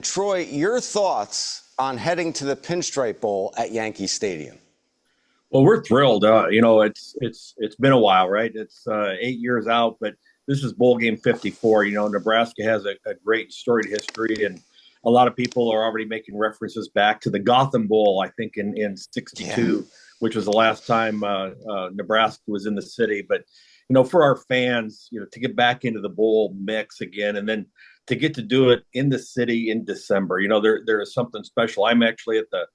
Troy, your thoughts on heading to the Pinstripe Bowl at Yankee Stadium? Well, we're thrilled. It's been a while, right? It's 8 years out, but this is bowl game 54. Nebraska has a great storied history, and a lot of people are already making references back to the Gotham Bowl, I think in '62, which was the last time Nebraska was in the city. But for our fans, to get back into the bowl mix again, and then to get to do it in the city in December, there is something special. I'm actually at the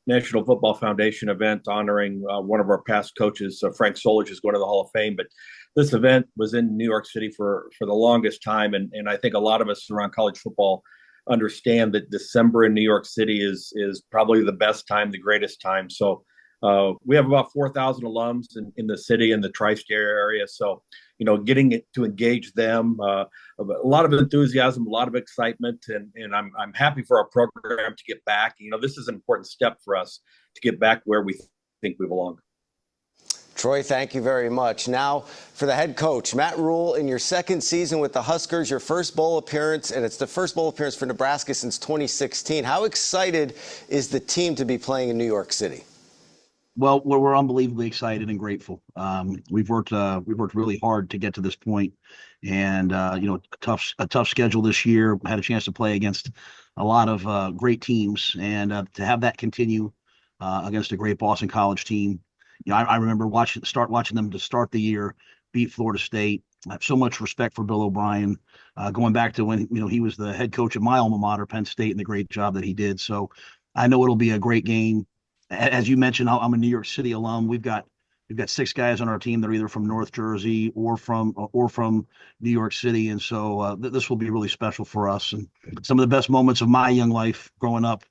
National Football Foundation event honoring one of our past coaches. Frank Solich is going to the Hall of Fame, but this event was in New York City for the longest time. And I think a lot of us around college football understand that December in New York City is probably the best time, the greatest time. So we have about 4,000 alums in the city and the tri-state area. So, getting it to engage them, a lot of enthusiasm, a lot of excitement, and I'm happy for our program to get back. This is an important step for us to get back where we think we belong. Troy, thank you very much. Now, for the head coach, Matt Rhule, in your second season with the Huskers, your first bowl appearance, and it's the first bowl appearance for Nebraska since 2016. How excited is the team to be playing in New York City? Well, we're unbelievably excited and grateful. We've worked really hard to get to this point, and a tough schedule this year. Had a chance to play against a lot of great teams, and to have that continue against a great Boston College team. I remember watching them to start the year, beat Florida State. I have so much respect for Bill O'Brien, going back to when he was the head coach at my alma mater, Penn State, and the great job that he did. So I know it'll be a great game. As you mentioned, I'm a New York City alum. We've got 6 guys on our team that are either from North Jersey or from New York City, and so this will be really special for us. And some of the best moments of my young life growing up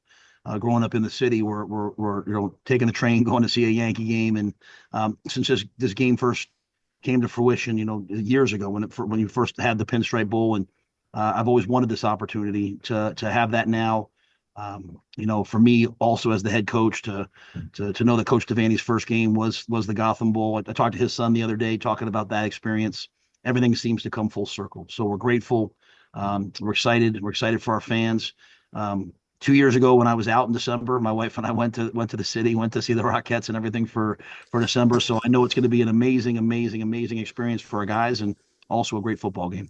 in the city were taking the train, going to see a Yankee game. And since this game first came to fruition, years ago when you first had the Pinstripe Bowl, and I've always wanted this opportunity to have that now. For me also as the head coach to know that Coach Devaney's first game was the Gotham Bowl. I talked to his son the other day talking about that experience. Everything seems to come full circle. So we're grateful. We're excited. We're excited for our fans. 2 years ago when I was out in December, my wife and I went to the city, went to see the Rockettes and everything for December. So I know it's going to be an amazing experience for our guys, and also a great football game.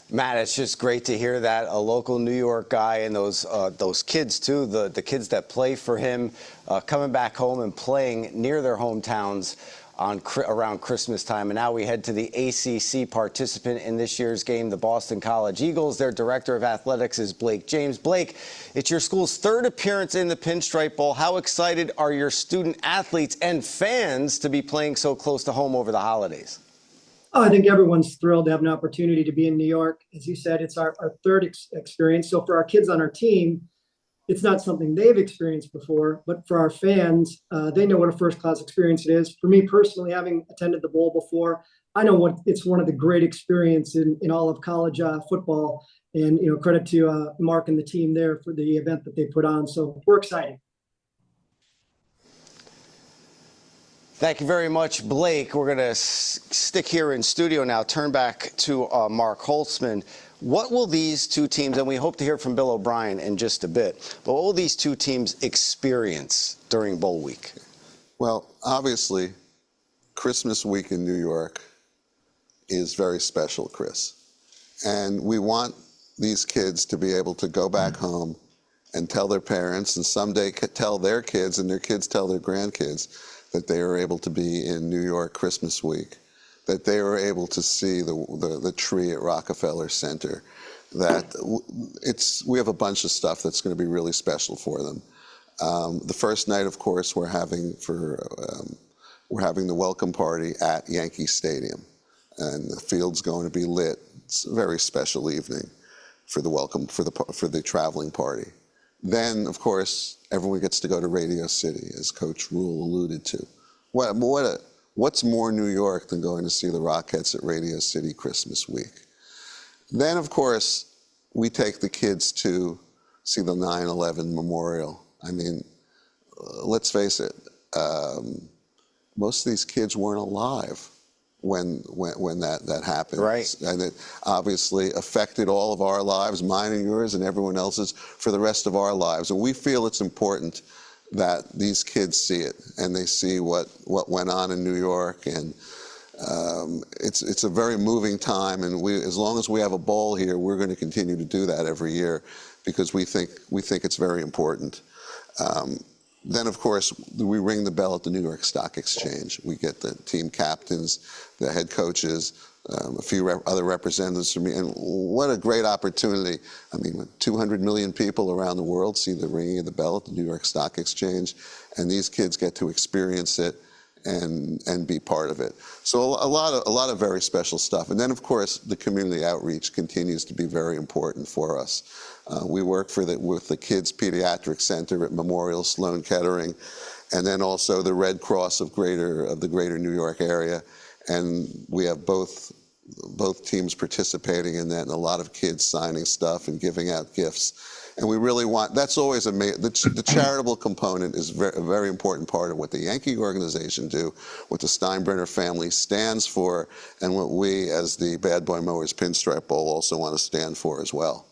Matt, it's just great to hear that a local New York guy and those kids too, the kids that play for him, coming back home and playing near their hometowns around Christmas time. And now we head to the ACC participant in this year's game, the Boston College Eagles. Their director of athletics is Blake James. Blake, it's your school's third appearance in the Pinstripe Bowl. How excited are your student athletes and fans to be playing so close to home over the holidays? Oh, I think everyone's thrilled to have an opportunity to be in New York. As you said, it's our third experience. So for our kids on our team, it's not something they've experienced before, but for our fans, they know what a first-class experience it is. For me personally, having attended the bowl before, I know it's one of the great experiences in all of college football. And, credit to Mark and the team there for the event that they put on. So we're excited. Thank you very much, Blake. We're going to stick here in studio now, turn back to Mark Holtzman. What will these two teams, and we hope to hear from Bill O'Brien in just a bit, but what will these two teams experience during bowl week? Well, obviously, Christmas week in New York is very special, Chris. And we want these kids to be able to go back home and tell their parents, and someday tell their kids, and their kids tell their grandkids, that they were able to be in New York Christmas week, that they were able to see the tree at Rockefeller Center, that we have a bunch of stuff that's going to be really special for them. The first night, of course, we're having the welcome party at Yankee Stadium, and the field's going to be lit. It's a very special evening for the traveling party. Then, of course, everyone gets to go to Radio City, as Coach Rhule alluded to. What's more New York than going to see the Rockettes at Radio City Christmas week? Then, of course, we take the kids to see the 9/11 memorial. I mean, let's face it, most of these kids weren't alive when that happened. Right. And it obviously affected all of our lives, mine and yours and everyone else's, for the rest of our lives. And we feel it's important that these kids see it and they see what went on in New York. And it's a very moving time. And as long as we have a bowl here, we're going to continue to do that every year because we think it's very important. Then, of course, we ring the bell at the New York Stock Exchange. We get the team captains, the head coaches, a few other representatives from me, and what a great opportunity. I mean, 200 million people around the world see the ringing of the bell at the New York Stock Exchange, and these kids get to experience it and be part of it. So a lot of very special stuff. And then, of course, the community outreach continues to be very important for us. We work with the Kids Pediatric Center at Memorial Sloan Kettering, and then also the Red Cross of the greater New York area. And we have both teams participating in that, and a lot of kids signing stuff and giving out gifts. And we really that's always the charitable component is a very important part of what the Yankee organization do, what the Steinbrenner family stands for, and what we as the Bad Boy Mowers Pinstripe Bowl also want to stand for as well.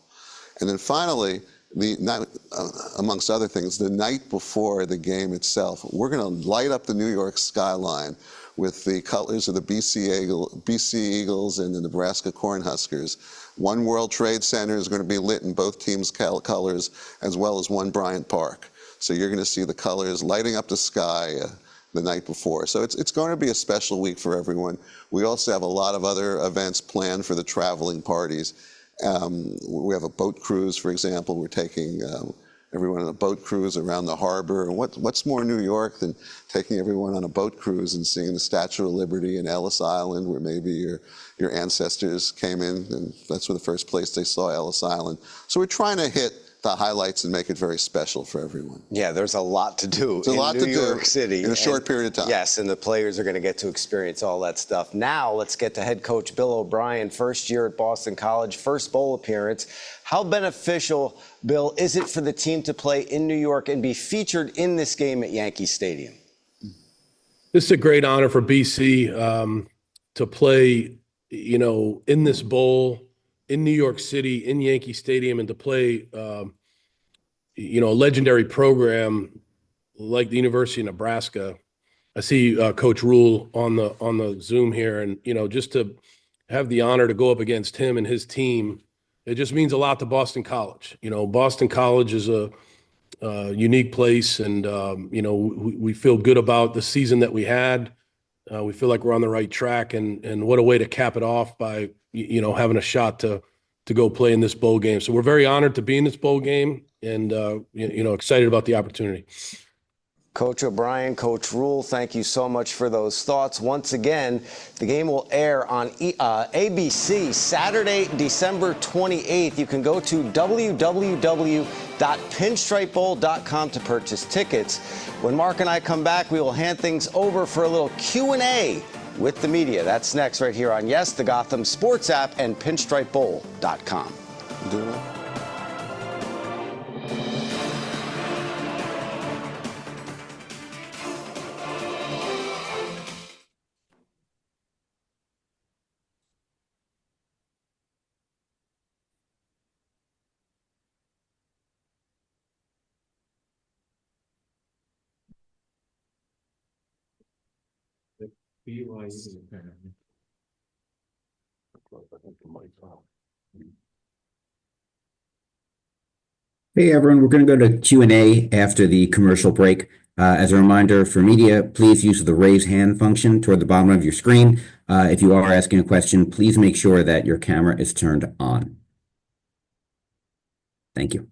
And then finally, amongst other things, the night before the game itself, we're going to light up the New York skyline with the colors of the BC Eagles and the Nebraska Cornhuskers. One World Trade Center is going to be lit in both teams' colors, as well as one Bryant Park. So you're going to see the colors lighting up the sky the night before. So it's going to be a special week for everyone. We also have a lot of other events planned for the traveling parties. We have a boat cruise, for example. We're taking everyone on a boat cruise around the harbor. And what's more New York than taking everyone on a boat cruise and seeing the Statue of Liberty in Ellis Island, where maybe your ancestors came in, and that's the first place they saw Ellis Island. So we're trying to hit the highlights and make it very special for everyone. Yeah, there's a lot to do in New York City in a short period of time. Yes, and the players are going to get to experience all that stuff. Now let's get to head coach Bill O'Brien, first year at Boston College, first bowl appearance. How beneficial, Bill, is it for the team to play in New York and be featured in this game at Yankee Stadium? This is a great honor for BC to play, in this bowl in New York City, in Yankee Stadium, and to play, a legendary program like the University of Nebraska. I see Coach Rhule on the Zoom here, and just to have the honor to go up against him and his team, it just means a lot to Boston College. Boston College is a unique place, and we feel good about the season that we had. We feel like we're on the right track, and what a way to cap it off by having a shot to go play in this bowl game. So we're very honored to be in this bowl game, and excited about the opportunity. Coach O'Brien, Coach Rhule, thank you so much for those thoughts. Once again, the game will air on ABC Saturday, December 28th. You can go to www.pinstripebowl.com to purchase tickets. When Mark and I come back, we will hand things over for a little Q&A with the media. That's next right here on Yes, the Gotham Sports app and pinstripebowl.com. Hey everyone, we're going to go to Q&A after the commercial break. As a reminder for media, please use the raise hand function toward the bottom of your screen. If you are asking a question, please make sure that your camera is turned on. Thank you.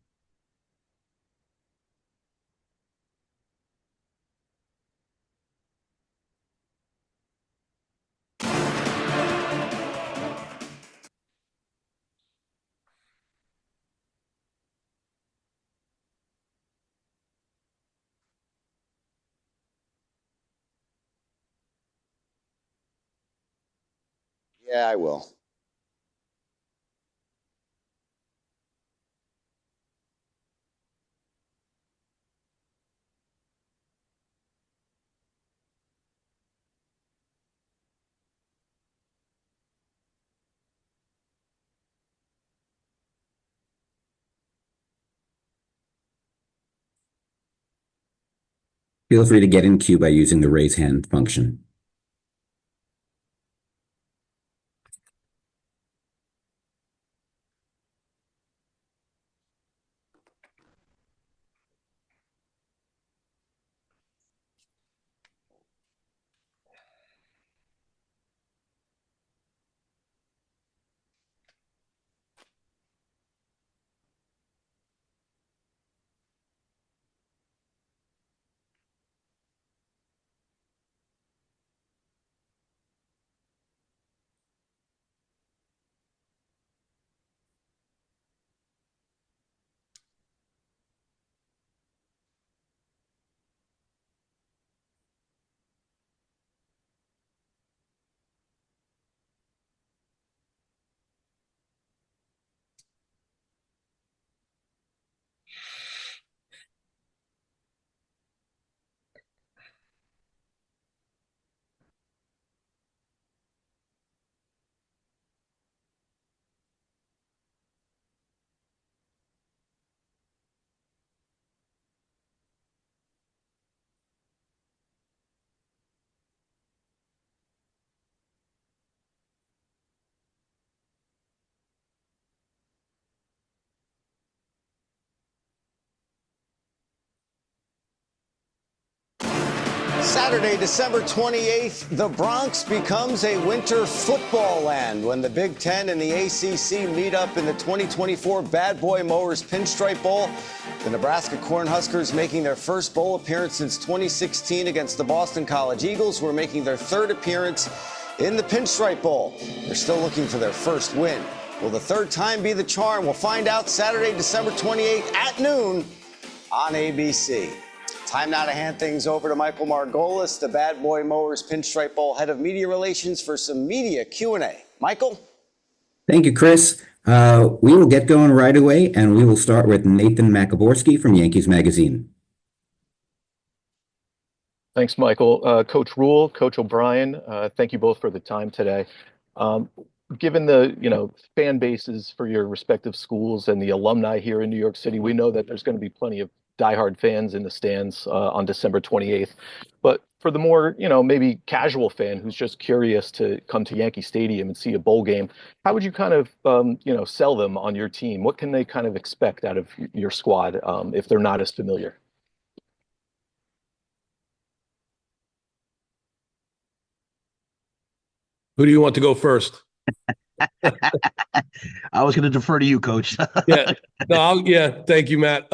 Yeah, I will. feel free to get in queue by using the raise hand function. Saturday, December 28th, the Bronx becomes a winter football land when the Big Ten and the ACC meet up in the 2024 Bad Boy Mowers Pinstripe Bowl. The Nebraska Cornhuskers making their first bowl appearance since 2016 against the Boston College Eagles, who are making their third appearance in the Pinstripe Bowl. They're still looking for their first win. Will the third time be the charm? We'll find out Saturday, December 28th at noon on ABC. Time now to hand things over to Michael Margolis, the Bad Boy Mowers Pinstripe Bowl head of media relations, for some media Q&A. Michael? Thank you, Chris. We will get going right away, and we will start with Nathan Macaborski from Yankees Magazine. Thanks, Michael. Coach Rhule, Coach O'Brien, thank you both for the time today. Given the fan bases for your respective schools and the alumni here in New York City, we know that there's going to be plenty of diehard fans in the stands on December 28th. But for the more, maybe casual fan who's just curious to come to Yankee Stadium and see a bowl game, how would you kind of, sell them on your team? What can they kind of expect out of your squad if they're not as familiar? Who do you want to go first? I was going to defer to you, Coach. Yeah. No, thank you, Matt.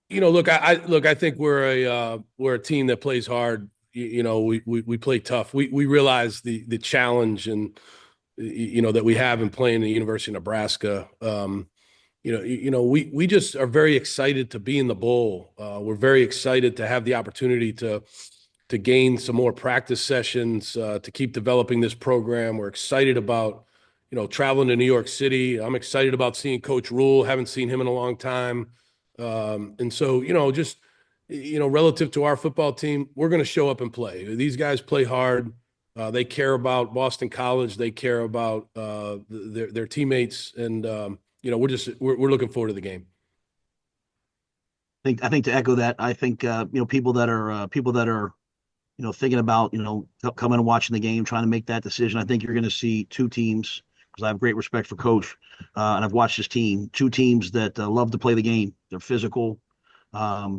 Look, I think we're a team that plays hard. We play tough. We realize the challenge and that we have in playing the University of Nebraska. We just are very excited to be in the bowl. We're very excited to have the opportunity to gain some more practice sessions, to keep developing this program. We're excited about traveling to New York City. I'm excited about seeing Coach Rhule. Haven't seen him in a long time. And so, relative to our football team, we're going to show up and play. These guys play hard. They care about Boston College. They care about their teammates. And, we're looking forward to the game. I think to echo that, I think, people that are, thinking about, coming and watching the game, trying to make that decision. I think you're going to see two teams, because I have great respect for Coach, and I've watched his team. Two teams that love to play the game. They're physical. They're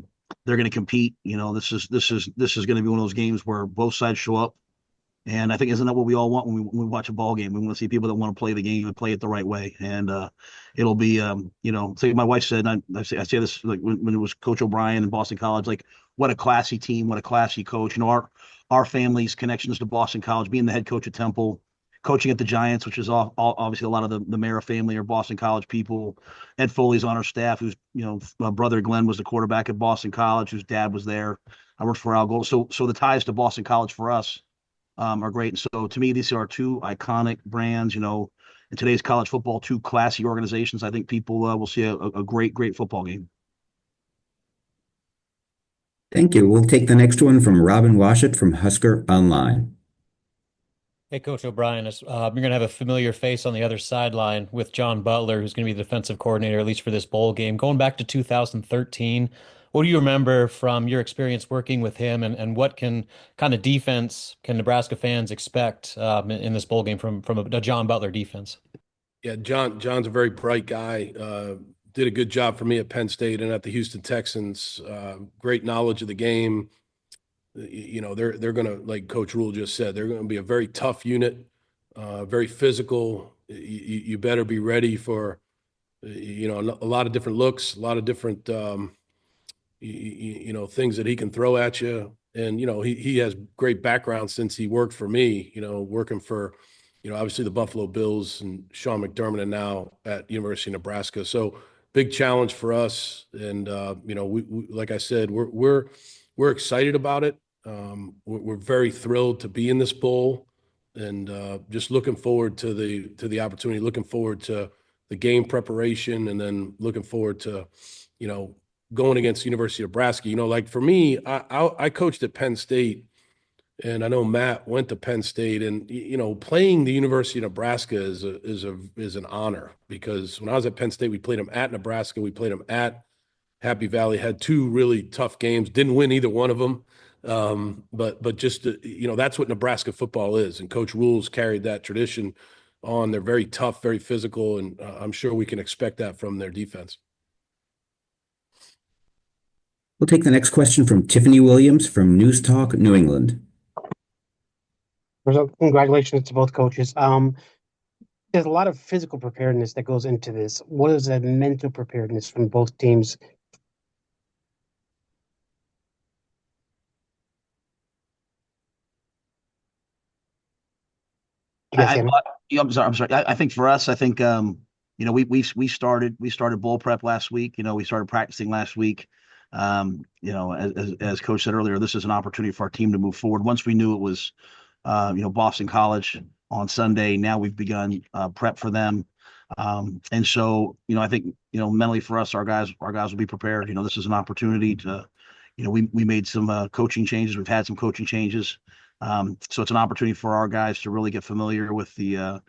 going to compete. This is going to be one of those games where both sides show up. And I think isn't that what we all want when we watch a ball game? We want to see people that want to play the game and play it the right way. And it'll be, like my wife said, and I say this like when it was Coach O'Brien and Boston College, like what a classy team, what a classy coach. Our family's connections to Boston College, being the head coach at Temple, coaching at the Giants, which is obviously a lot of the Mara family are Boston College people. Ed Foley's on our staff, who's, my brother Glenn was the quarterback at Boston College, whose dad was there. I worked for Al Gold. So the ties to Boston College for us are great. And so to me, these are two iconic brands, in today's college football, two classy organizations. I think people will see a great football game. Thank you. We'll take the next one from Robin Washut from Husker Online. Hey, Coach O'Brien, you're going to have a familiar face on the other sideline with John Butler, who's going to be the defensive coordinator, at least for this bowl game. Going back to 2013, what do you remember from your experience working with him, and what kind of defense can Nebraska fans expect in this bowl game from a John Butler defense? Yeah, John's a very bright guy. Did a good job for me at Penn State and at the Houston Texans. Great knowledge of the game. They're going to, like Coach Rhule just said, they're going to be a very tough unit, very physical. You better be ready for, a lot of different looks, a lot of different, things that he can throw at you. And, he has great background since he worked for me, working for, obviously the Buffalo Bills and Sean McDermott, and now at University of Nebraska. So big challenge for us. And, we like I said, we're excited about it. We're very thrilled to be in this bowl, and just looking forward to the opportunity, looking forward to the game preparation, and then looking forward to, going against University of Nebraska. Like for me, I coached at Penn State, and I know Matt went to Penn State, and playing the University of Nebraska is an honor, because when I was at Penn State, we played them at Nebraska, we played them at Happy Valley, had two really tough games, didn't win either one of them. But just, that's what Nebraska football is. And Coach Rhule's carried that tradition on. They're very tough, very physical, and I'm sure we can expect that from their defense. We'll take the next question from Tiffany Williams from News Talk New England. So congratulations to both coaches. There's a lot of physical preparedness that goes into this. What is the mental preparedness from both teams? I'm sorry. I think for us, we started bowl prep last week. We started practicing last week. As Coach said earlier, this is an opportunity for our team to move forward. Once we knew it was, Boston College on Sunday, now we've begun prep for them. And so, I think, mentally for us, our guys will be prepared. This is an opportunity to, we made some coaching changes. We've had some coaching changes. So it's an opportunity for our guys to really get familiar with the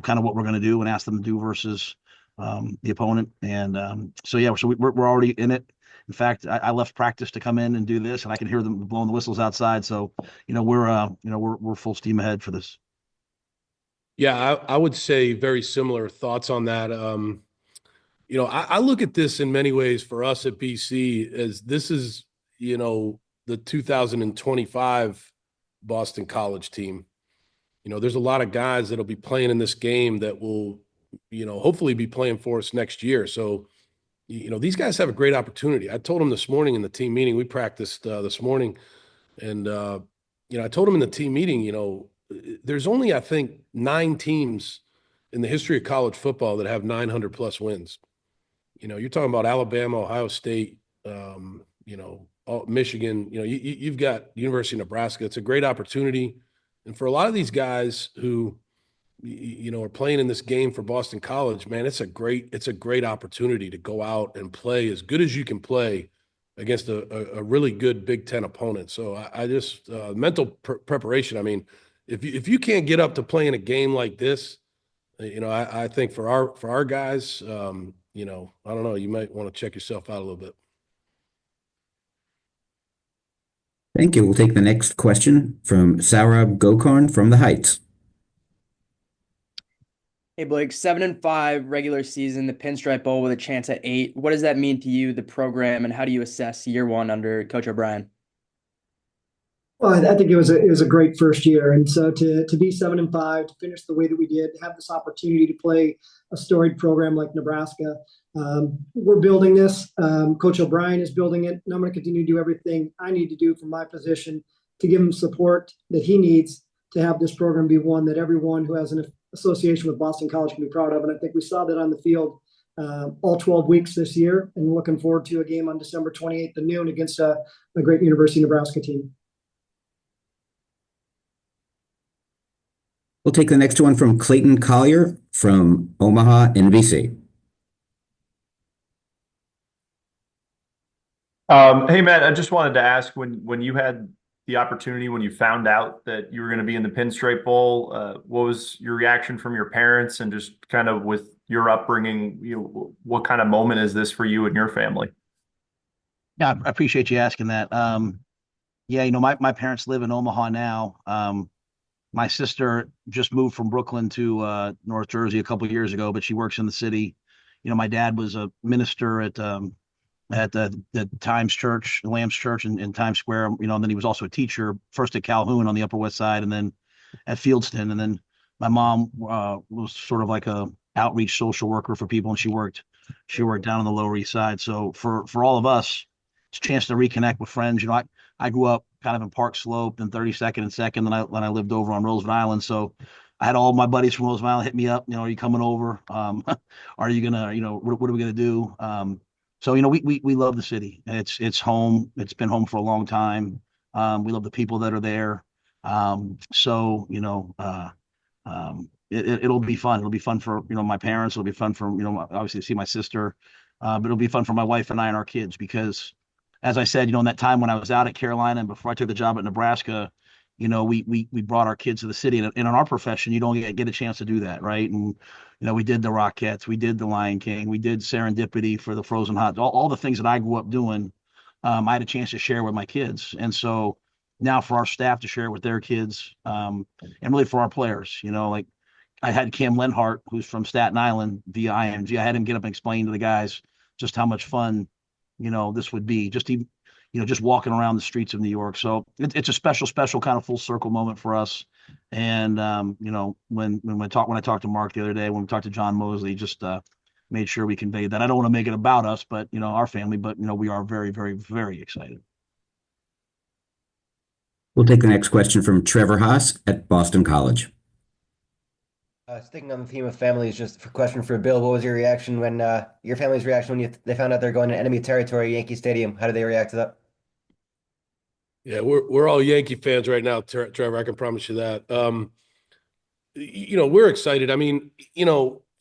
kind of what we're going to do and ask them to do versus the opponent. And so we're already in it. In fact, I left practice to come in and do this, and I can hear them blowing the whistles outside. So, we're full steam ahead for this. Yeah, I would say very similar thoughts on that. I look at this in many ways for us at BC as this is, the 2025 Boston College team. There's a lot of guys that'll be playing in this game that will, hopefully be playing for us next year. So, these guys have a great opportunity. I told them this morning in the team meeting, we practiced this morning, and, I told them in the team meeting, there's only, I think, 9 teams in the history of college football that have 900 plus wins. You're talking about Alabama, Ohio State, Michigan, you've got University of Nebraska. It's a great opportunity. And for a lot of these guys who, are playing in this game for Boston College, man, it's a great opportunity to go out and play as good as you can play against a really good Big Ten opponent. So I just, mental preparation. I mean, if you can't get up to playing a game like this, I think for our guys, I don't know, you might want to check yourself out a little bit. Thank you. We'll take the next question from Saurabh Gokarn from The Heights. Hey Blake, 7-5 regular season, the Pinstripe Bowl with a chance at 8. What does that mean to you, the program, and how do you assess year one under Coach O'Brien? Well, I think it was a great first year, and so to be 7-5, to finish the way that we did, have this opportunity to play a storied program like Nebraska. We're building this. Coach O'Brien is building it, and I'm going to continue to do everything I need to do from my position to give him support that he needs to have this program be one that everyone who has an association with Boston College can be proud of. And I think we saw that on the field all 12 weeks this year, and looking forward to a game on December 28th at noon against a great University of Nebraska team. We'll take the next one from Clayton Collier from Omaha, NBC. Hey, Matt, I just wanted to ask when you had the opportunity, when you found out that you were going to be in the Pinstripe Bowl, what was your reaction from your parents, and just kind of with your upbringing, what kind of moment is this for you and your family? Yeah, I appreciate you asking that. Yeah, my parents live in Omaha now. My sister just moved from Brooklyn to North Jersey a couple of years ago, but she works in the city. My dad was a minister at the Times Church, the Lamb's Church in Times Square. And then he was also a teacher, first at Calhoun on the Upper West Side, and then at Fieldston. And then my mom was sort of like a outreach social worker for people, and she worked down on the Lower East Side. So for all of us, it's a chance to reconnect with friends. I grew up kind of in Park Slope and 32nd and Second, when I lived over on Roosevelt Island. So I had all my buddies from Roosevelt Island hit me up. Are you coming over? Are you gonna, what are we gonna do? So we love the city. It's home. It's been home for a long time. We love the people that are there. So it'll be fun. It'll be fun for my parents. It'll be fun for obviously to see my sister. But it'll be fun for my wife and I and our kids because, as I said, in that time when I was out at Carolina and before I took the job at Nebraska, we brought our kids to the city, and in our profession, you don't get a chance to do that, right? And we did the Rockettes, we did the Lion King, we did Serendipity for the Frozen Hot, all the things that I grew up doing. I had a chance to share with my kids, and so now for our staff to share with their kids, and really for our players, like I had Cam Lenhart, who's from Staten Island via IMG. I had him get up and explain to the guys just how much fun, this would be, just walking around the streets of New York. So it's a special kind of full circle moment for us. And when I talked to Mark the other day, when we talked to John Mosley, just made sure we conveyed that. I don't want to make it about us, but our family, but we are very, very, very excited. We'll take the next question from Trevor Haas at Boston College. Sticking on the theme of families, just a question for Bill. What was your reaction your family's reaction when they found out they're going to enemy territory, Yankee Stadium? How did they react to that? Yeah, we're all Yankee fans right now, Trevor. I can promise you that. We're excited. I mean,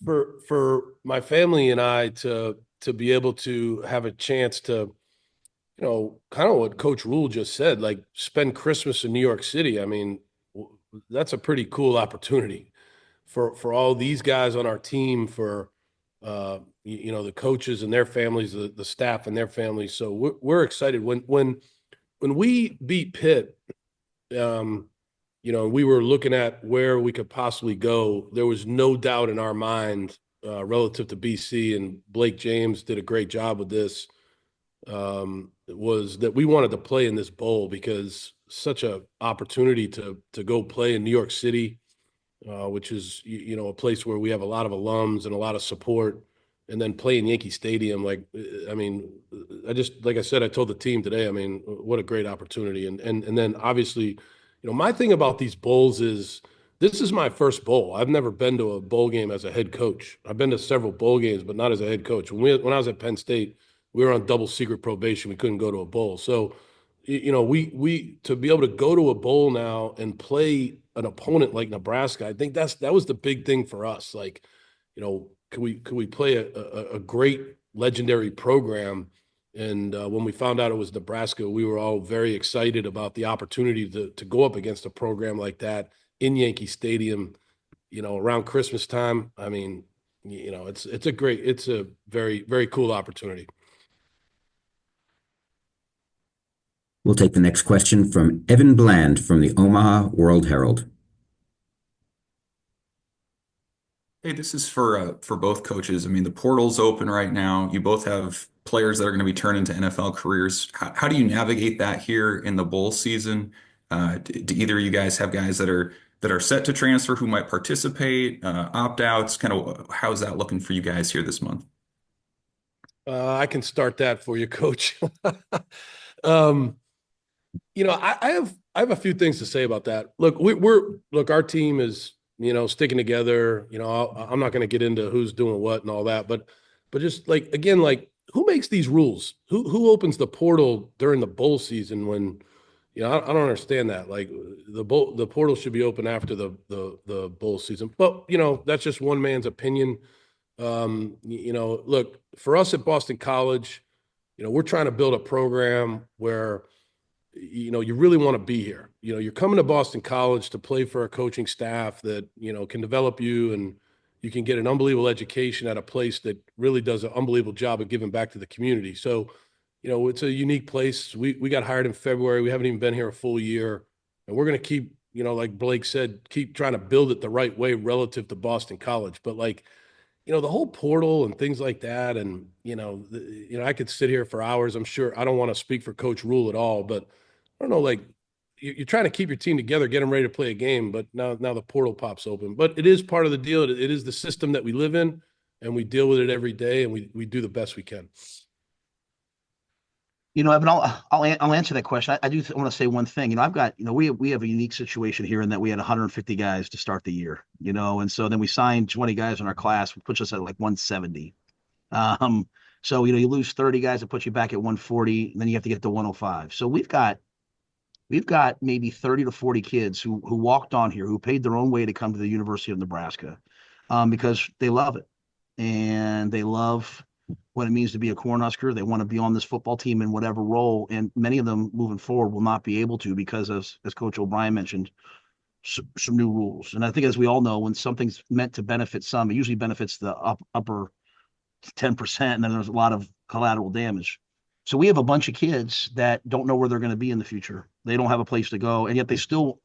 for my family and I to be able to have a chance to, kind of what Coach Rhule just said, like spend Christmas in New York City. I mean, that's a pretty cool opportunity for all these guys on our team, for the coaches and their families, the staff and their families. So we're excited. When we beat Pitt, we were looking at where we could possibly go. There was no doubt in our mind relative to BC, and Blake James did a great job with this. Was that we wanted to play in this bowl because such a opportunity to go play in New York City, which is a place where we have a lot of alums and a lot of support, and then play in Yankee Stadium. Like I said, I told the team today, I mean, what a great opportunity. And then obviously, my thing about these bowls is this is my first bowl. I've never been to a bowl game as a head coach. I've been to several bowl games, but not as a head coach. When I was at Penn State, we were on double secret probation. We couldn't go to a bowl. So, we to be able to go to a bowl now and play an opponent like Nebraska, I think that was the big thing for us. Like, could we play a great legendary program? And when we found out it was Nebraska, we were all very excited about the opportunity to go up against a program like that in Yankee Stadium, around Christmas time. I mean, it's a very, very cool opportunity. We'll take the next question from Evan Bland from the Omaha World Herald. Hey, this is for both coaches. I mean, the portal's open right now. You both have players that are going to be turned into NFL careers. How do you navigate that here in the bowl season? Do either of you guys have guys that are set to transfer who might participate, opt-outs? Kind of how's that looking for you guys here this month? I can start that for you, Coach. I have a few things to say about that. Look, our team is, sticking together. I'm not going to get into who's doing what and all that, but just again, who makes these rules? Who opens the portal during the bowl season when, I don't understand that. Like the portal should be open after the bowl season. But, that's just one man's opinion. Look, for us at Boston College, we're trying to build a program where, you really want to be here. You're coming to Boston College to play for a coaching staff that, can develop you, and you can get an unbelievable education at a place that really does an unbelievable job of giving back to the community. So, it's a unique place. We got hired in February. We haven't even been here a full year, and we're going to keep, like Blake said, keep trying to build it the right way relative to Boston College. But like, the whole portal and things like that, and I could sit here for hours. I'm sure I don't want to speak for Coach Rhule at all, but I don't know, like you're trying to keep your team together, get them ready to play a game, but now the portal pops open. But it is part of the deal. It is the system that we live in, and we deal with it every day, and we do the best we can. Evan, I'll answer that question. I do want to say one thing. I've got, we have a unique situation here in that we had 150 guys to start the year, and so then we signed 20 guys in our class, which puts us at like 170. So, you lose 30 guys, it puts you back at 140, and then you have to get to 105. So we've got maybe 30 to 40 kids who walked on here, who paid their own way to come to the University of Nebraska, because they love it and they love what it means to be a Cornhusker. They want to be on this football team in whatever role, and many of them moving forward will not be able to because, as Coach O'Brien mentioned, some new rules. And I think, as we all know, when something's meant to benefit some, it usually benefits the upper 10%, and then there's a lot of collateral damage. So we have a bunch of kids that don't know where they're going to be in the future. They don't have a place to go, and yet they still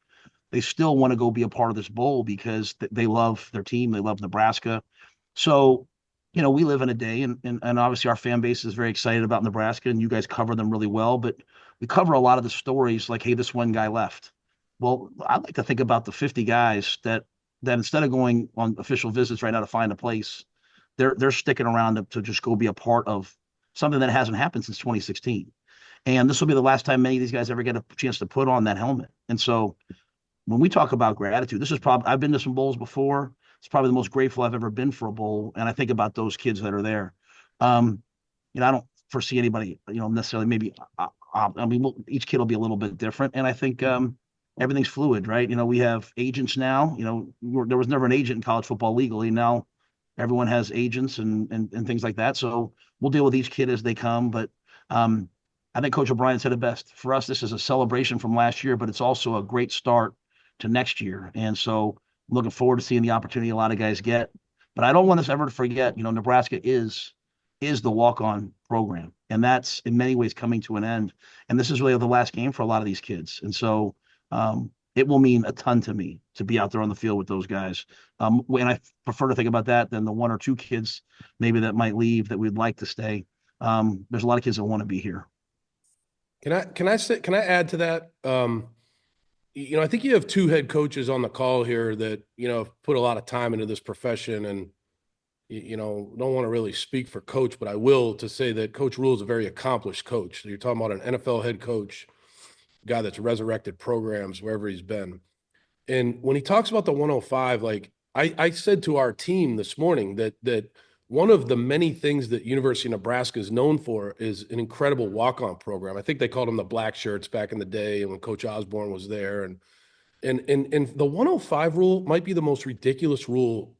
want to go be a part of this bowl because they love their team. They love Nebraska. So, we live in a day, and obviously our fan base is very excited about Nebraska, and you guys cover them really well, but we cover a lot of the stories like, hey, this one guy left. Well, I'd like to think about the 50 guys that instead of going on official visits right now to find a place, they're sticking around to just go be a part of something that hasn't happened since 2016. And this will be the last time many of these guys ever get a chance to put on that helmet. And so when we talk about gratitude, this is probably, I've been to some bowls before. It's probably the most grateful I've ever been for a bowl. And I think about those kids that are there. I don't foresee anybody, necessarily maybe, each kid will be a little bit different. And I think everything's fluid, right? We have agents now, there was never an agent in college football legally. Now everyone has agents and things like that. So we'll deal with each kid as they come. But I think Coach O'Brien said it best. For us, this is a celebration from last year, but it's also a great start to next year. And so I'm looking forward to seeing the opportunity a lot of guys get. But I don't want us ever to forget, Nebraska is the walk-on program. And that's in many ways coming to an end. And this is really the last game for a lot of these kids. And so it will mean a ton to me to be out there on the field with those guys. And I prefer to think about that than the one or two kids maybe that might leave that we'd like to stay. There's a lot of kids that want to be here. Can I add to that? I think you have two head coaches on the call here that, have put a lot of time into this profession, and, don't want to really speak for Coach, but I will to say that Coach Rhule is a very accomplished coach. So you're talking about an NFL head coach, a guy that's resurrected programs wherever he's been. And when he talks about the 105, like I said to our team this morning that one of the many things that University of Nebraska is known for is an incredible walk-on program. I think they called them the black shirts back in the day and when Coach Osborne was there. And the 105 rule might be the most ridiculous rule,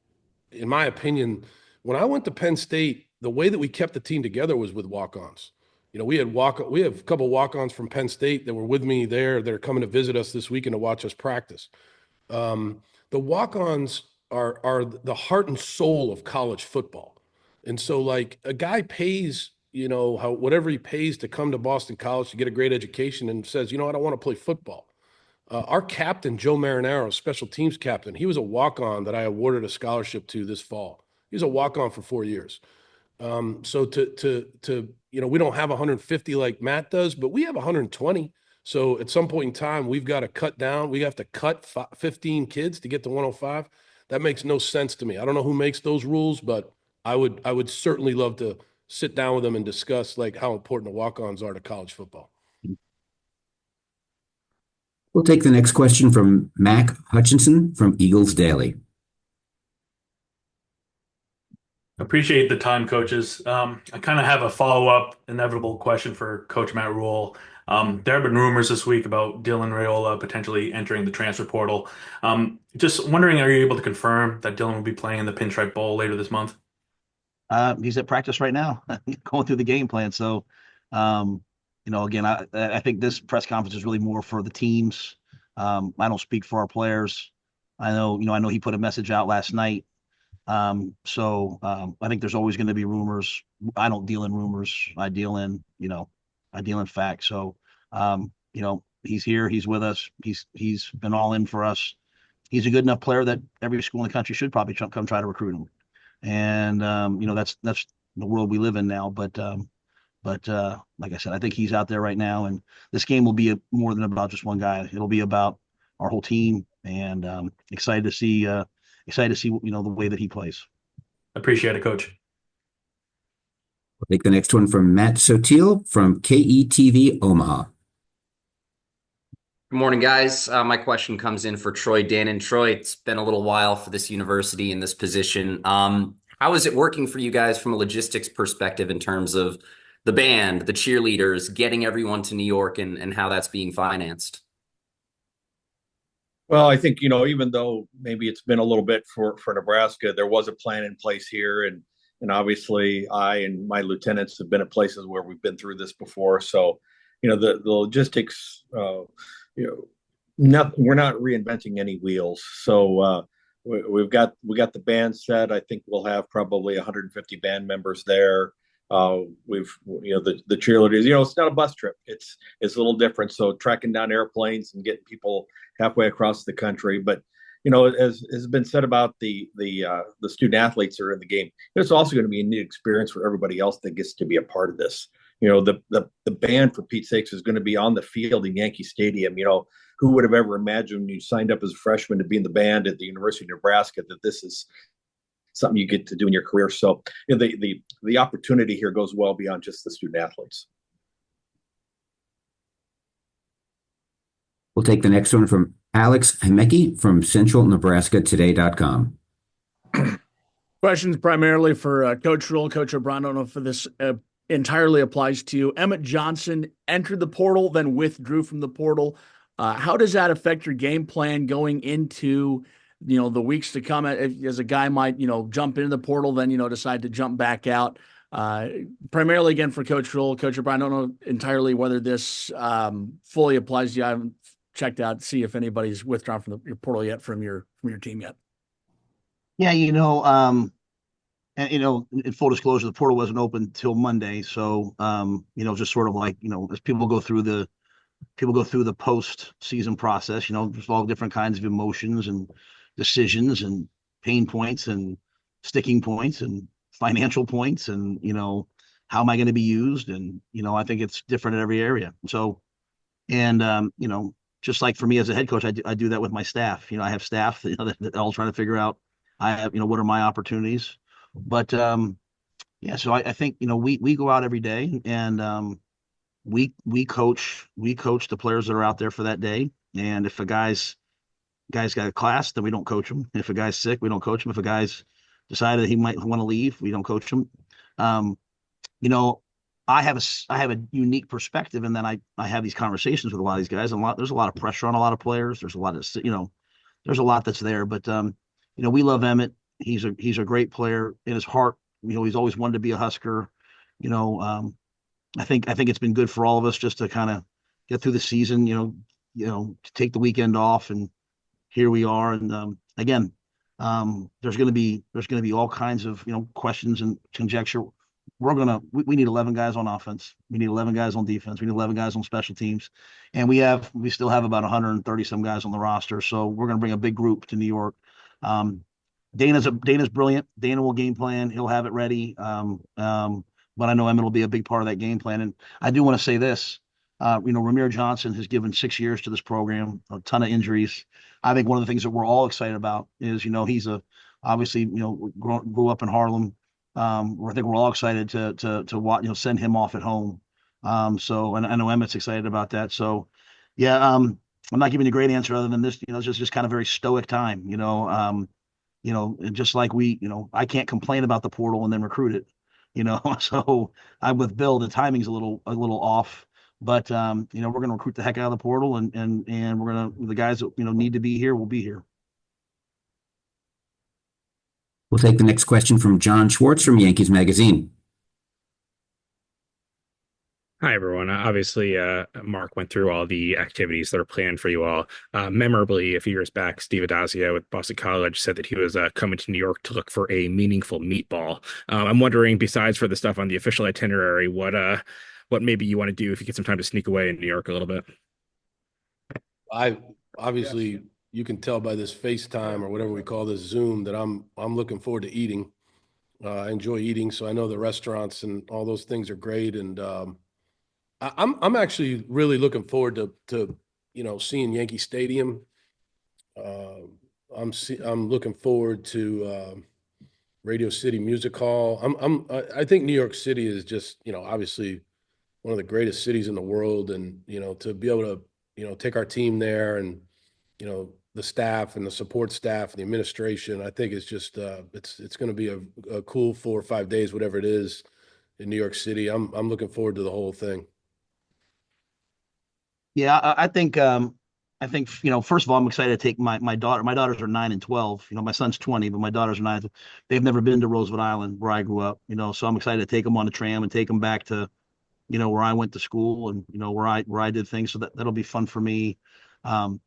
in my opinion. When I went to Penn State, the way that we kept the team together was with walk-ons. We have a couple walk-ons from Penn State that were with me there. They're coming to visit us this weekend to watch us practice. The walk-ons are the heart and soul of college football. And so, like, a guy pays, whatever he pays to come to Boston College to get a great education and says, I don't want to play football. Our captain, Joe Marinaro, special teams captain, he was a walk-on that I awarded a scholarship to this fall. He was a walk-on for 4 years. So we don't have 150 like Matt does, but we have 120. So at some point in time, we've got to cut down. We have to cut 15 kids to get to 105. That makes no sense to me. I don't know who makes those rules, but I would certainly love to sit down with them and discuss like how important the walk-ons are to college football. We'll take the next question from Mac Hutchinson from Eagles Daily. Appreciate the time, coaches. I kind of have a follow-up inevitable question for Coach Matt Rhule. There have been rumors this week about Dylan Raiola potentially entering the transfer portal. Just wondering, are you able to confirm that Dylan will be playing in the Pinstripe Bowl later this month? He's at practice right now, going through the game plan. So, again, I think this press conference is really more for the teams. I don't speak for our players. I know he put a message out last night. So I think there's always going to be rumors. I don't deal in rumors. I deal in, ideal in fact. So, he's here, he's with us, he's been all in for us. He's a good enough player that every school in the country should probably come try to recruit him. And that's the world we live in now. But like I said, I think he's out there right now, and this game will be more than about just one guy. It'll be about our whole team, and excited to see the way that he plays. Appreciate it, Coach. We'll take the next one from Matt Sotil from KETV Omaha. Good morning, guys. My question comes in for Troy Dannen. Troy, it's been a little while for this university in this position. How is it working for you guys from a logistics perspective in terms of the band, the cheerleaders, getting everyone to New York, and how that's being financed? Well, I think, even though maybe it's been a little bit for Nebraska, there was a plan in place here. And obviously I and my lieutenants have been at places where we've been through this before. So, the logistics, we're not reinventing any wheels. So we've got the band set. I think we'll have probably 150 band members there. The cheerleaders, it's not a bus trip. It's a little different. So tracking down airplanes and getting people halfway across the country. But, as has been said about the student athletes that are in the game, it's also going to be a neat experience for everybody else that gets to be a part of this. The band, for Pete's sakes, is going to be on the field in Yankee Stadium. Who would have ever imagined when you signed up as a freshman to be in the band at the University of Nebraska that this is something you get to do in your career? So the opportunity here goes well beyond just the student athletes. We'll take the next one from Alex Hemeke from centralnebraskatoday.com. Questions primarily for Coach Rhule, Coach O'Brien. I don't know if this entirely applies to you. Emmett Johnson entered the portal, then withdrew from the portal. How does that affect your game plan going into the weeks to come? As a guy might jump into the portal, then decide to jump back out. Primarily again for Coach Rhule, Coach O'Brien. I don't know entirely whether this fully applies to you. I haven't checked out see if anybody's withdrawn from your portal yet from your team yet. Yeah, and in full disclosure, the portal wasn't open till Monday, so just sort of like as people go through the post-season process, there's all different kinds of emotions and decisions and pain points and sticking points and financial points and how am I going to be used, and I think it's different in every area. So, and just like for me as a head coach, I do that with my staff. I have staff that all trying to figure out what are my opportunities. But so I think we go out every day and we coach the players that are out there for that day. And if a guy's got a class, then we don't coach him. If a guy's sick, we don't coach him. If a guy's decided that he might want to leave, we don't coach him. I have a unique perspective, and then I have these conversations with a lot of these guys. There's a lot of pressure on a lot of players. There's a lot of there's a lot that's there. But we love Emmett. He's a great player in his heart. He's always wanted to be a Husker. I think it's been good for all of us just to kind of get through the season. To take the weekend off, and here we are. And again, there's going to be all kinds of questions and conjecture. We need 11 guys on offense. We need 11 guys on defense. We need 11 guys on special teams, and we still have about 130 some guys on the roster. So we're going to bring a big group to New York. Dana's brilliant. Dana will game plan. He'll have it ready. But I know Emmett will be a big part of that game plan. And I do want to say this. Ramir Johnson has given 6 years to this program, a ton of injuries. I think one of the things that we're all excited about is, he's obviously grew up in Harlem. I think we're all excited to watch, send him off at home. So, and I know Emmett's excited about that. So, yeah, I'm not giving you a great answer other than this. It's just kind of very stoic time. Just like I can't complain about the portal and then recruit it. So I'm with Bill. The timing's a little off, but we're going to recruit the heck out of the portal, and we're going to the guys that need to be here will be here. We'll take the next question from John Schwartz from Yankees Magazine. Hi, everyone. Obviously, Mark went through all the activities that are planned for you all. Memorably, a few years back, Steve Adazio with Boston College said that he was coming to New York to look for a meaningful meatball. I'm wondering, besides for the stuff on the official itinerary, what what maybe you want to do if you get some time to sneak away in New York a little bit. I obviously you can tell by this FaceTime or whatever we call this Zoom that I'm looking forward to eating. I enjoy eating, so I know the restaurants and all those things are great. And I'm actually really looking forward to seeing Yankee Stadium. I'm looking forward to Radio City Music Hall. I think New York City is just obviously one of the greatest cities in the world, and to be able to take our team there, and the staff and the support staff and the administration, I think it's just it's going to be a cool 4 or 5 days, whatever it is, in New York City. I'm looking forward to the whole thing. Yeah, I think first of all, I'm excited to take my daughter. My daughters are 9 and 12. My son's 20, but my daughters are 9. They've never been to Roosevelt Island, where I grew up. So I'm excited to take them on the tram and take them back to where I went to school, and where I did things. So that'll be fun for me. I'm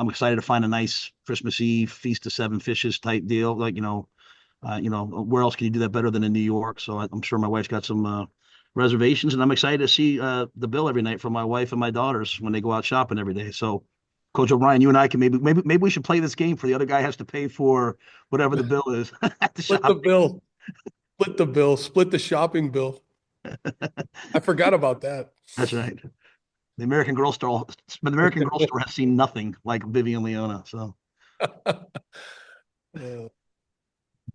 excited to find a nice Christmas Eve Feast of Seven Fishes type deal. Like where else can you do that better than in New York? So I'm sure my wife's got some reservations, and I'm excited to see the bill every night for my wife and my daughters when they go out shopping every day. So, Coach O'Brien, you and I can maybe we should play this game for the other guy has to pay for whatever the bill is. Split the bill. Split the bill. Split the shopping bill. I forgot about that. That's right. The American Girl Store has seen nothing like Vivian Leona. So, as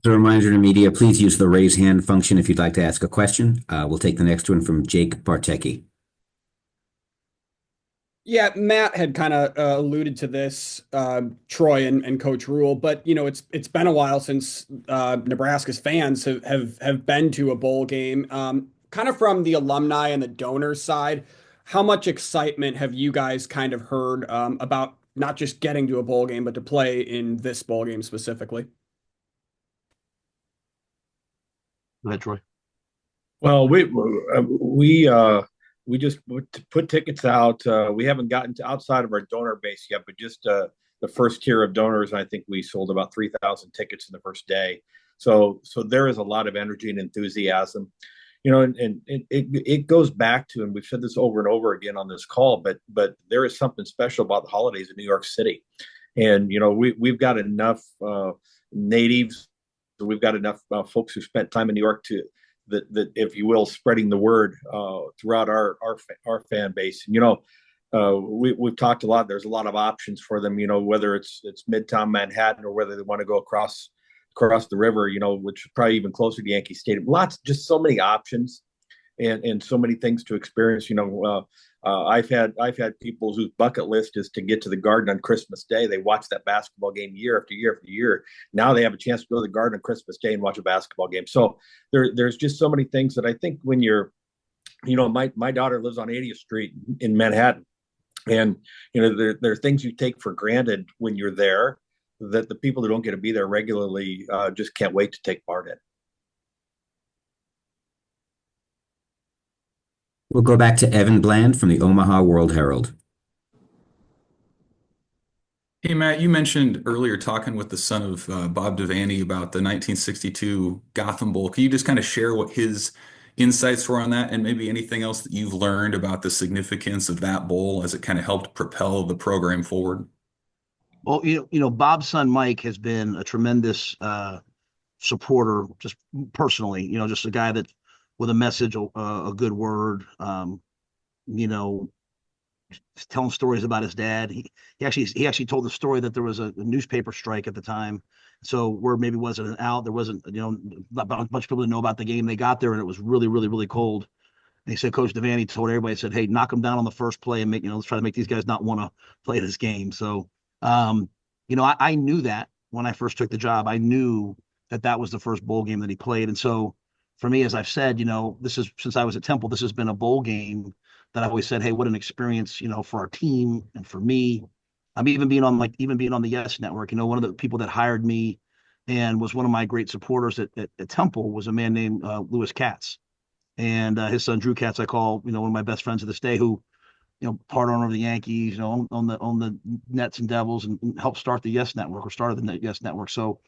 a reminder to media, please use the raise hand function if you'd like to ask a question. We'll take the next one from Jake Bartecki. Yeah, Matt had kind of alluded to this, Troy and Coach Rhule, but it's been a while since Nebraska's fans have been to a bowl game. Kind of from the alumni and the donor side, how much excitement have you guys kind of heard about not just getting to a bowl game, but to play in this bowl game specifically? Go ahead, Troy. Well, we just put tickets out. We haven't gotten to outside of our donor base yet, but just the first tier of donors. I think we sold about 3,000 tickets in the first day. So there is a lot of energy and enthusiasm. And it goes back to, and we've said this over and over again on this call, but there is something special about the holidays in New York City. And, we've got enough natives, we've got enough folks who spent time in New York that if you will, spreading the word throughout our fan base. We've talked a lot. There's a lot of options for them, whether it's Midtown Manhattan or whether they want to go across the river, which is probably even closer to Yankee Stadium. Just so many options and so many things to experience. I've had people whose bucket list is to get to the Garden on Christmas Day. They watch that basketball game year after year after year. Now they have a chance to go to the Garden on Christmas Day and watch a basketball game. So there's just so many things that I think when you're, my daughter lives on 80th Street in Manhattan, and there are things you take for granted when you're there that the people who don't get to be there regularly just can't wait to take part in. We'll go back to Evan Bland from the Omaha World Herald. Hey, Matt, you mentioned earlier talking with the son of Bob Devaney about the 1962 Gotham Bowl. Can you just kind of share what his insights were on that, and maybe anything else that you've learned about the significance of that bowl as it kind of helped propel the program forward? Well, Bob's son Mike has been a tremendous supporter, just personally. Just a guy that with a message, a good word. Telling stories about his dad. He actually told the story that there was a newspaper strike at the time. So word maybe wasn't out. There wasn't not a bunch of people to know about the game. They got there and it was really, really, really cold. And he said, Coach Devaney told everybody, said, "Hey, knock them down on the first play and let's try to make these guys not want to play this game." So, I knew that when I first took the job. I knew that was the first bowl game that he played. And so for me, as I've said, this is, since I was at Temple, this has been a bowl game that I've always said, hey, what an experience, for our team and for me. I'm even being on the Yes Network, one of the people that hired me and was one of my great supporters at Temple was a man named Lewis Katz. And his son Drew Katz, I call, one of my best friends to this day, who, part owner of the Yankees, on the Nets and Devils, and helped start the Yes Network, or started the Yes Network. So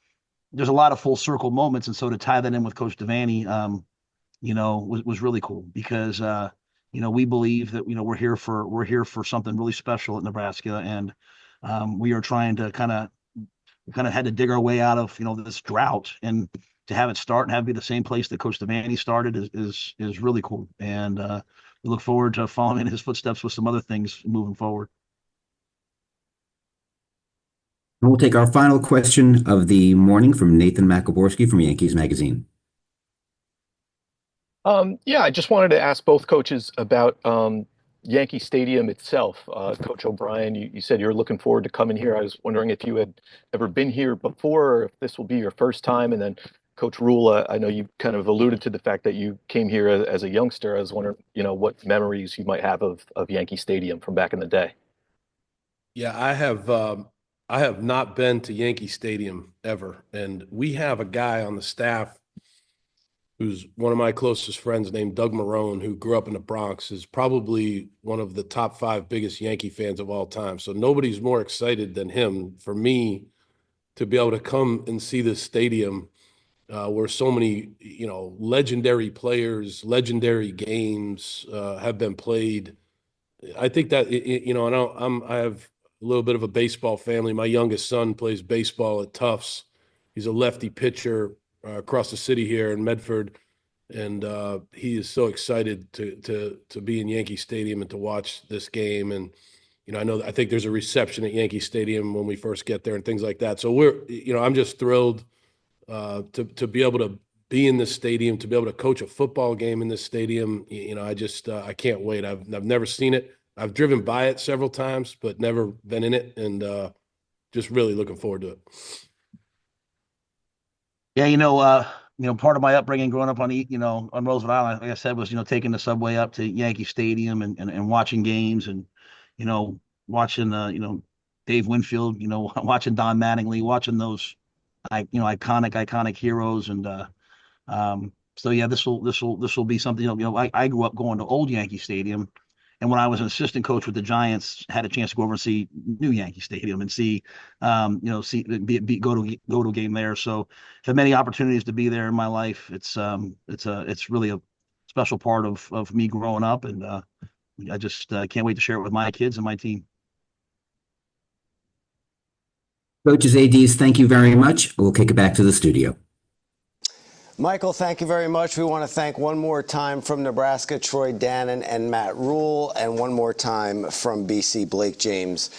there's a lot of full circle moments. And so to tie that in with Coach Devaney, was really cool because we believe that we're here for something really special at Nebraska, and we are trying to kind of had to dig our way out of this drought, and to have it start and have it be the same place that Coach Devaney started is really cool, and we look forward to following in his footsteps with some other things moving forward. And we'll take our final question of the morning from Nathan Makoborski from Yankees Magazine. Yeah, I just wanted to ask both coaches about Yankee Stadium itself. Coach O'Brien, you said you were looking forward to coming here. I was wondering if you had ever been here before, or if this will be your first time. And then Coach Rhule, I know you kind of alluded to the fact that you came here as a youngster. I was wondering, what memories you might have of Yankee Stadium from back in the day. Yeah, I have not been to Yankee Stadium ever. And we have a guy on the staff who's one of my closest friends named Doug Marone, who grew up in the Bronx, is probably one of the top 5 biggest Yankee fans of all time. So nobody's more excited than him for me to be able to come and see this stadium where so many, legendary players, legendary games have been played. I think that, I have a little bit of a baseball family. My youngest son plays baseball at Tufts. He's a lefty pitcher across the city here in Medford, and he is so excited to be in Yankee Stadium and to watch this game. And I think there's a reception at Yankee Stadium when we first get there and things like that. So I'm just thrilled to be able to be in this stadium, to be able to coach a football game in this stadium. I can't wait. I've never seen it. I've driven by it several times, but never been in it, and just really looking forward to it. Yeah, part of my upbringing growing up on Roosevelt Island, like I said, was, taking the subway up to Yankee Stadium and watching games, and, watching, Dave Winfield, watching Don Mattingly, watching those, iconic heroes. And, so yeah, this will be something, I grew up going to old Yankee Stadium. And when I was an assistant coach with the Giants, had a chance to go over and see new Yankee Stadium and see, go to a game there. So had many opportunities to be there in my life. It's really a special part of me growing up, and I just can't wait to share it with my kids and my team. Coaches, ADs, thank you very much. We'll kick it back to the studio. Michael, thank you very much. We want to thank one more time from Nebraska, Troy Dannen and Matt Rhule, and one more time from BC, Blake James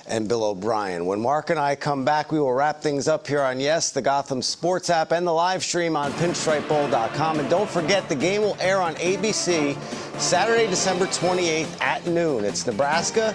and Bill O'Brien. When Mark and I come back, we will wrap things up here on Yes, the Gotham Sports app, and the live stream on pinstripebowl.com. And don't forget, the game will air on ABC Saturday, December 28th at noon. It's Nebraska